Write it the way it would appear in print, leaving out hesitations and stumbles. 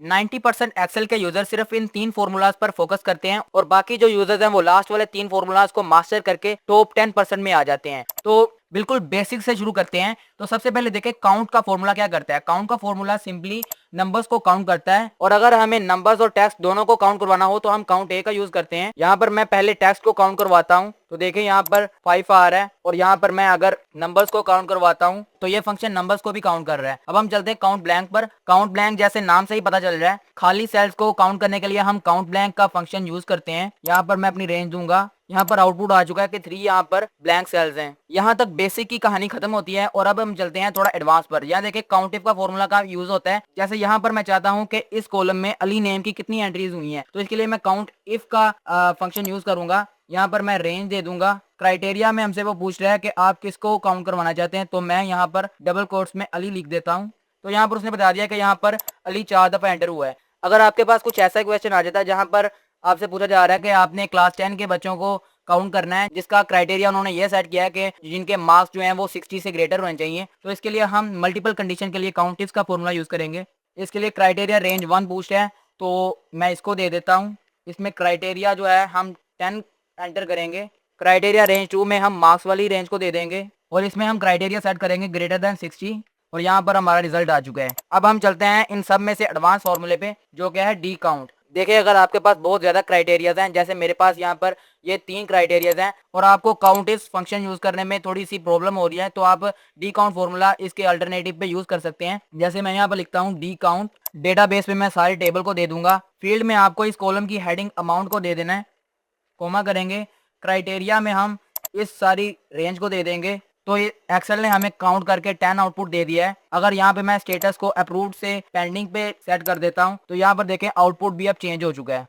90% Excel के user सिर्फ इन 3 formulas पर फोकस करते हैं और बाकी जो यूजर्स हैं वो लास्ट वाले 3 फॉर्मूलाज को मास्टर करके टॉप 10% में आ जाते हैं। तो बिल्कुल बेसिक से शुरू करते हैं। तो सबसे पहले देखें काउंट का फॉर्मूला क्या करता है। काउंट का फॉर्मूला सिंपली नंबर्स को काउंट करता है और अगर हमें नंबर्स और टेक्स्ट दोनों को काउंट करवाना हो तो हम काउंट ए का यूज करते हैं। यहाँ पर मैं पहले टेक्स्ट को काउंट करवाता हूँ तो देखें यहाँ पर 5 आ रहा है और यहाँ पर मैं अगर नंबर्स को काउंट करवाता हूँ तो ये फंक्शन नंबर्स को भी काउंट कर रहा है। अब हम चलते हैं काउंट ब्लैंक पर। काउंट ब्लैंक जैसे नाम से ही पता चल रहा है खाली सेल्स को काउंट करने के लिए हम काउंट ब्लैंक का फंक्शन यूज करते हैं। यहाँ पर मैं अपनी रेंज दूंगा, यहाँ पर आउटपुट आ चुका है कि 3 यहाँ पर ब्लैंक सेल्स हैं। यहाँ तक बेसिक की कहानी खत्म होती है और अब हम चलते हैं थोड़ा एडवांस पर। यहाँ देखिए काउंट इफ का फॉर्मूला का यूज होता है। जैसे यहाँ पर मैं चाहता हूँ कि इस कॉलम में अली नेम की कितनी एंट्रीज हुई हैं तो इसके लिए मैं काउंट इफ का फंक्शन यूज करूंगा। यहाँ पर मैं रेंज दे दूंगा। क्राइटेरिया में हमसे वो पूछ रहा है कि आप किसको काउंट करवाना चाहते हैं तो मैं यहाँ पर डबल कोट्स में अली लिख देता हूँ। तो यहाँ पर उसने बता दिया कि यहाँ पर अली 4 दफा एंटर हुआ है। अगर आपके पास कुछ ऐसा क्वेश्चन आ जाता है जहाँ पर आपसे पूछा जा रहा है कि आपने क्लास 10 के बच्चों को काउंट करना है जिसका क्राइटेरिया उन्होंने ये सेट किया है कि जिनके मार्क्स जो हैं वो 60 से ग्रेटर होने चाहिए, तो इसके लिए हम मल्टीपल कंडीशन के लिए काउंट इफ का फॉर्मूला यूज करेंगे। इसके लिए क्राइटेरिया रेंज 1 पूछ है तो मैं इसको दे देता हूँ। इसमें क्राइटेरिया जो है हम 10 एंटर करेंगे। क्राइटेरिया रेंज 2 में हम मार्क्स वाली रेंज को दे देंगे और इसमें हम क्राइटेरिया सेट करेंगे ग्रेटर देन 60 और यहाँ पर हमारा रिजल्ट आ चुका है। अब हम चलते हैं इन सब में से एडवांस फॉर्मूले पे जो क्या है डी काउंट। देखिए अगर आपके पास बहुत ज्यादा क्राइटेरियाज हैं, जैसे मेरे पास यहाँ पर ये 3 क्राइटेरियाज हैं और आपको काउंट इस फंक्शन यूज करने में थोड़ी सी प्रॉब्लम हो रही है तो आप डी काउंट फॉर्मूला इसके अल्टरनेटिव पे यूज कर सकते हैं। जैसे मैं यहाँ पर लिखता हूँ डी काउंट, डेटाबेस पे मैं सारे टेबल को दे दूंगा। फील्ड में आपको इस कॉलम की हेडिंग अमाउंट को दे देना है, कोमा करेंगे। क्राइटेरिया में हम इस सारी रेंज को दे देंगे। तो ये एक्सेल ने हमें काउंट करके 10 आउटपुट दे दिया है। अगर यहाँ पे मैं स्टेटस को अप्रूव्ड से पेंडिंग पे सेट कर देता हूँ तो यहाँ पर देखें आउटपुट भी अब चेंज हो चुका है।